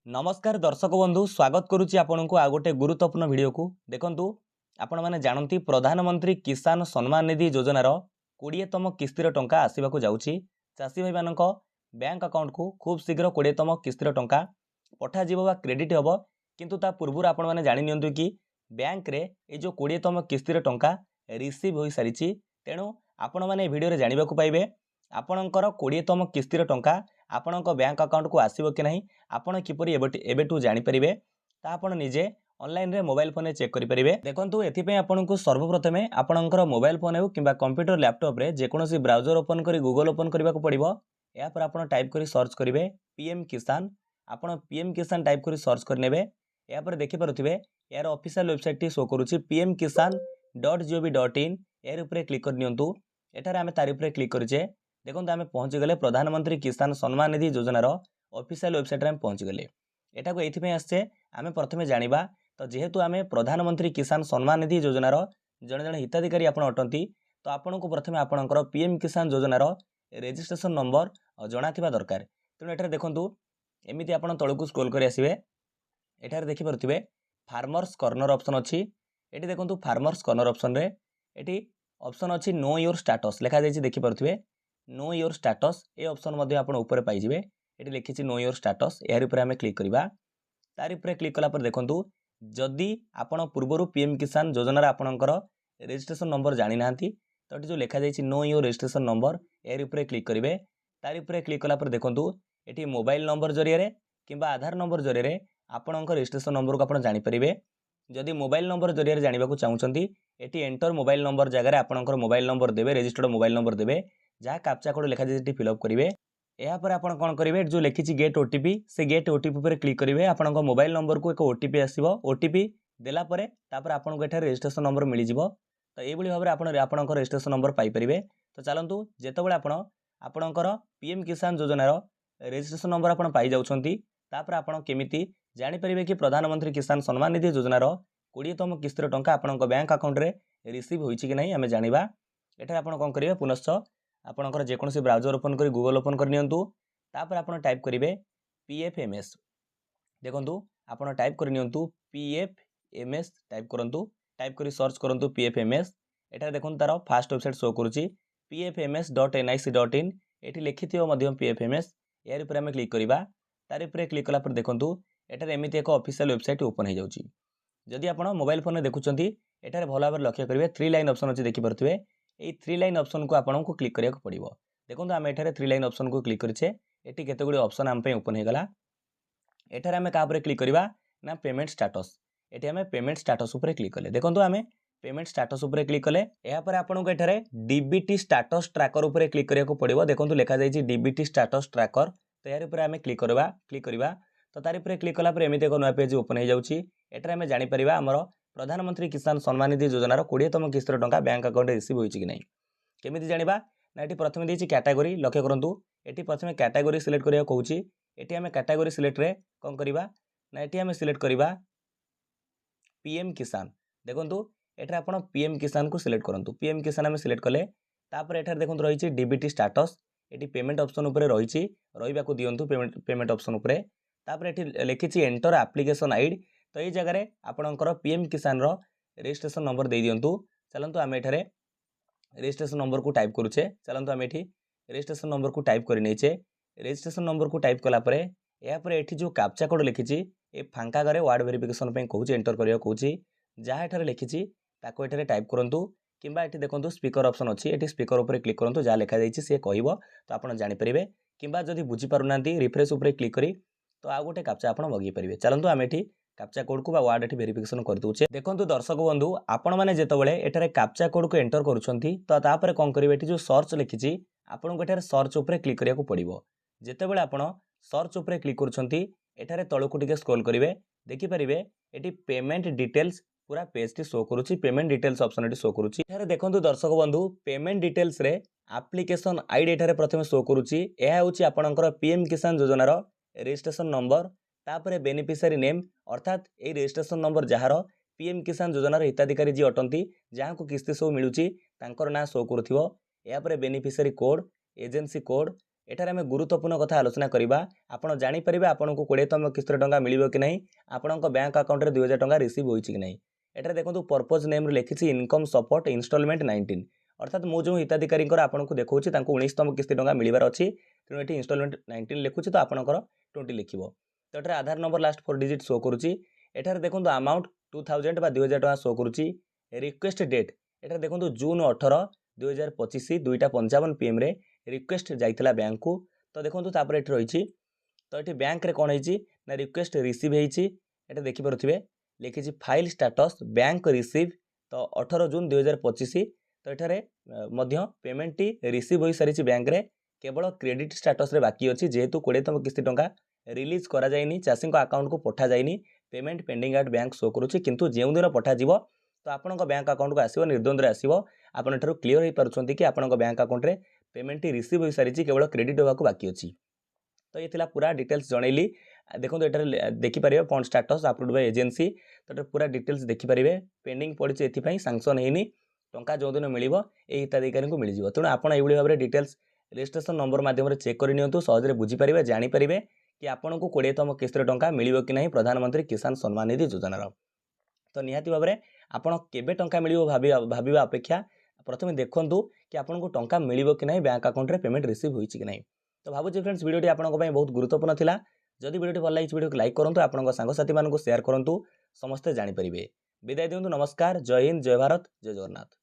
नमस्कार दर्शक बंधु स्वागत करुच्ची आपन को आ गोटे गुरुत्वपूर्ण वीडियो को देखंतु आपण माने जानती प्रधानमंत्री किसान सम्मान निधि योजनार 20तम किस्तिर टंका आसीबाकू जाउची चासी भाई मानक बैंक अकाउंट को खूब शीघ्र 20तम किस्तिर टंका पठा जीवो बा क्रेडिट हबो किंतु ता पूर्व आपण माने जानि नियंतु कि बैंक रे ए जो 20तम किस्तिर टंका रिसीव होई सारिची तेणु आपण माने वीडियो रे जानिबाकू पाइबे आपणकर 20तम किस्तिर टंका आपणक बैंक अकाउंट को आसीबो कि नहीं आपण किपरि एबेटू जानि परिबे ता आपण निजे ऑनलाइन रे मोबाइल फोन चेक करि परिबे देखंतु एथि पे आपण को सर्वप्रथमे आपणकर मोबाइल फोन हो किबा कंप्यूटर लैपटॉप रे जे कोनोसी ब्राउजर ओपन करी गूगल ओपन करबा को पड़िबो या पर आपण टाइप करी सर्च करिवे पीएम किसान आपण पीएम किसान टाइप करी सर्च कर नेबे या पर देखि परथिबे यार ऑफिशियल वेबसाइट टी शो करूची pmkisan.gov.in यार ऊपर क्लिक कर नियंतु एठारे हमें तारि ऊपर क्लिक करिचे देखंतु हमें पहुंच गले प्रधानमंत्री किसान सम्मान निधि योजनार ऑफिशियल वेबसाइट रे हम पहुंच गले एटा को एथि पे आछे हमें प्रथमे जानिबा तो जेहेतु हमें प्रधानमंत्री किसान सम्मान निधि योजनार जणे जणे हिताधिकारी आपण अटंती तो आपण को प्रथमे आपणकर पीएम किसान योजनार रजिस्ट्रेशन नंबर जणाथिबा दरकार तेणु एठारे देखंतु एमिति आपण तळकू स्क्रॉल करि आसीबे एठारे देखि परथिबे फार्मर्स कॉर्नर ऑप्शन अछि एठी देखंतु फार्मर्स कॉर्नर ऑप्शन रे एठी ऑप्शन अछि नो योर स्टेटस लिखा जायछि देखि परथिबे नो योर स्टेटस ए ऑप्शन मध्ये आपण ऊपर पाई जिवे एठी लिखिछि नो योर स्टेटस यार ऊपर हमें क्लिक करिबा तारि ऊपर क्लिक कला पर देखंतु जदि आपण पूर्वरु पीएम किसान योजना रा आपणकर रजिस्ट्रेशन नंबर जानि नांती तो एठी जो लिखा जायछि नो योर रजिस्ट्रेशन नंबर यार ऊपर क्लिक करिवे तारि ऊपर क्लिक कला पर देखंतु एठी मोबाइल नंबर जरिया रे किबा आधार नंबर जरिया रे आपणकर रजिस्ट्रेशन नंबर को आपण जानि परिबे जदि मोबाइल नंबर जरिया रे जानिबा को चाहुचंती एठी एंटर मोबाइल नंबर जगह रे आपणकर मोबाइल नंबर देबे रजिस्टर्ड मोबाइल नंबर देबे जहाँ कैप्चा कोड लिखा जायछि फिलअप करिवे या पर आपण कोन करिवे जो लिखिछि गेट ओटीपी से गेट ओटीपी पर क्लिक करिवे आपणको मोबाइल नंबर को एक ओटीपी आसीबो ओटीपी देला परे तापर आपणको एठा रजिस्ट्रेशन नंबर मिलि जिवो तो ए बळी भाबरे आपणको रजिस्ट्रेशन नंबर पाई परिवे तो चलंतु जेतेबेले आपणकर पीएम किसान योजनार रजिस्ट्रेशन नंबर आपण पाई जाउछंती तापर आपण केमिति जानि परिवे कि प्रधानमंत्री किसान सम्मान निधि योजनार 20तम किस्तिर टंका आपणको बैंक अकाउंट रे रिसीव होईछि कि नहीं हमें जानिबा एठा आपण कोन करिवे पुनश्च आपणकर जे कोनोसी ब्राउजर ओपन करी गूगल ओपन कर नियंतु तापर आपण टाइप करिवे पीएफएमएस देखंतु आपण टाइप कर नियंतु पीएफएमएस टाइप करंतु टाइप करी सर्च करंतु पीएफएमएस एटा देखंतु तार फास्ट वेबसाइट शो करूची pfms.nic.in एठी लिखिथियो मध्यम pfms यार ऊपर हम क्लिक करिबा तार ऊपर क्लिक कला पर देखंतु एटार एमिति एक ऑफिशियल वेबसाइट ओपन हो जाउची जदि आपण मोबाइल फोन देखुचंती एटार भलो भाबरे लक्ष्य करिवे 3 लाइन ऑप्शन अछि देखि परथिबे ए 3 लाइन ऑप्शन को आपन को क्लिक करिया को पड़िबो देखंतु हम एठारे 3 लाइन ऑप्शन को क्लिक करिचे एठी केते गुडी ऑप्शन हम पे ओपन हे गला एठारे हम का ऊपर क्लिक करिबा ना पेमेंट स्टेटस एठी हम पेमेंट स्टेटस ऊपर क्लिक करले देखंतु हम पेमेंट स्टेटस ऊपर क्लिक कले एहा पर आपन को एठारे डीबीटी स्टेटस ट्रैकर ऊपर क्लिक करिया को पड़िबो देखंतु लिखा जायछि डीबीटी स्टेटस ट्रैकर तो यार ऊपर हम क्लिक करिबा तो तारि ऊपर क्लिक कला पर एमिते एक नया पेज ओपन हे जाउछि एठारे हम जानि परिबा हमर प्रधानमंत्री किसान सम्मान निधि योजनार 20तम किस्तिर टंका बैंक अकाउंट रिसीव होईछि कि नहीं केमिति जानिबा ना एठी प्रथमे देछि कैटेगरी लक्ष्य करंतु एठी प्रथमे कैटेगरी सिलेक्ट करिया कहूछि एठी हम कैटेगरी सिलेक्ट रे कोन करिबा ना एठी हम सिलेक्ट करिबा पीएम किसान देखंतु एठा आपण पीएम किसान को सिलेक्ट करंतु पीएम किसान हम सिलेक्ट कले तापर एठार देखंतु रहिछि डीबीटी स्टेटस एठी पेमेंट ऑप्शन ऊपर रहिछि रहिबा को दियंतु पेमेंट ऑप्शन ऊपर तापर एठी लिखिछि एंटर एप्लीकेशन आईडी तो ये जगह रे आपणकर पीएम किसान रो रजिस्ट्रेशन नंबर दे दियंतु चलंतु हम एठारे रजिस्ट्रेशन नंबर को टाइप करूचे चलंतु हम एठी रजिस्ट्रेशन नंबर को टाइप करि नेचे रजिस्ट्रेशन नंबर को टाइप कला परे या पर एठी जो कैप्चा कोड लिखिछि ए फांका गरे वर्ड वेरिफिकेशन पे कहूछि एंटर करिया कहूछि जहा एठारे लिखिछि ताको एठारे टाइप करंतु किंबा एठी देखंतु स्पीकर ऑप्शन अछि एठी स्पीकर ऊपर क्लिक करंतु जहा लिखा जायछि से कहइबो तो आपण जानि परिबे किंबा जदि बुझी पारुनांती रिफ्रेश ऊपर क्लिक करी तो आ गोटे कैप्चा आपण मगी परिबे चलंतु हम एठी कैप्चा कोड को बा वर्ड एठी वेरिफिकेशन कर दोचे देखंतु दर्शक बंधु आपण माने जेतबेले एठारे कैप्चा कोड को एंटर करूछंती तो तापर कोन करिवे एठी जो सर्च लिखिछि आपण को एठारे सर्च ऊपर क्लिक करिया को पड़िबो जेतबेले आपण सर्च ऊपर क्लिक करूछंती एठारे तळको टिके स्क्रॉल करिवे देखि परिबे एठी पेमेंट डिटेल्स पूरा पेज टी शो करूछि पेमेंट डिटेल्स ऑप्शन एठी शो करूछि एठारे देखंतु दर्शक बंधु पेमेंट डिटेल्स रे एप्लीकेशन आईडी एठारे प्रथमे शो करूछि एहा होछि आपणकर पीएम किसान योजनार रजिस्ट्रेशन नंबर तापरे बेनिफिशियरी नेम अर्थात ए रजिस्ट्रेशन नंबर जहार पीएम किसान योजनार हिताधिकारी जी अटंती जहाँ को किस्ती सब मिलूची तांकर ना शो करूथिबो या परे बेनिफिशियरी कोड एजेंसी कोड एठार आम गुरुत्वपूर्ण कथा आलोचना करवा आपड़ जापर आपको 20तम किस्त टंका मिल कि नहीं आपण बैंक अकाउंट में 2000 टंका रिसीव होती कि नहीं। एठार देखो पर्पज नेम लिखी इनकम सपोर्ट इनस्टॉलमेंट 19 अर्थात मु जो हिताधिकारी आपको देखा 19तम किस्त टंका मिलबार अच्छी तेणु ये इनस्टॉलमेंट 19 लिखुची तो आपंकर 20 लिखिब। तो ये आधार नंबर लास्ट 4 डिजिट शो करुच्ची। एठार देखो अमाउंट 2000 बा 2000 टंका शो करुच्ची। रिक्वेस्ट डेट एठार देखो जून 18 2025 2:55 PM रे रिक्वेस्ट जाइथिला बैंक को। तो देखो तापर ये रही तो ये बैंक रे कौन है ना रिक्वेस्ट रिसीव होता देखिपे लिखी फाइल स्टाटस बैंक रिसीव। तो 18 जून 2025 तो ये पेमेंट टी रिसीव हो सारी बैंक रे केवल क्रेडिट स्टाटस रे बाकी अच्छी जेहेतु 20तम किस्ती टंका रिलीज करा जाइनी चाषी अकाउंट को पठा जाइनी payment pending at bank show करुच्ची किंतु जो दिन पठाଯିव तो आपंक बैंक अकाउंट को आसो निर्द्वंद्व आसो आपन क्लीयर हो पार्टी कि आपंक बैंक अकाउंट में पेमेंट टी रिसीव हो सारी केवल क्रेडिट होगा बाकी अच्छी। तो ये पूरा डिटेल्स जनइली देखो ये देखिपारे fund status approved by agency. तो पूरा डिटेल्स देखिपारे पेंडिंग पड़ी एथपाई सांक्शन होनी टंका जो दिन मिल हिताधिकारी को मिल जाव। तेणु आप भाव में डिटेल्स रजिस्ट्रेशन नंबर माध्यम चेक कर सहजरे बुझीपारे जानीपारे कि आपन को 20तम किस्त टंका मिल कि नहीं प्रधानमंत्री किसान सम्मान निधि योजनार। तो निहाती भाव में आपड़ केबे टंका मिल भाविबा अपेक्षा प्रथम देखूँ कि आपन को टंका मिल कि नहीं बैंक अकाउंट में पेमेंट रिसीव होई कि नहीं। तो भावुँ फ्रेंड्स वीडियोटी आपंक बहुत गुरुत्वपूर्ण था। जदि वीडियोटी भल लगी वीडियो को लाइक करूँ आपंक सांगसाथी मानक शेयर करूँ समस्ते जानीपारे। विदाय दिंतु नमस्कार। जय हिंद जय भारत जय जगन्नाथ।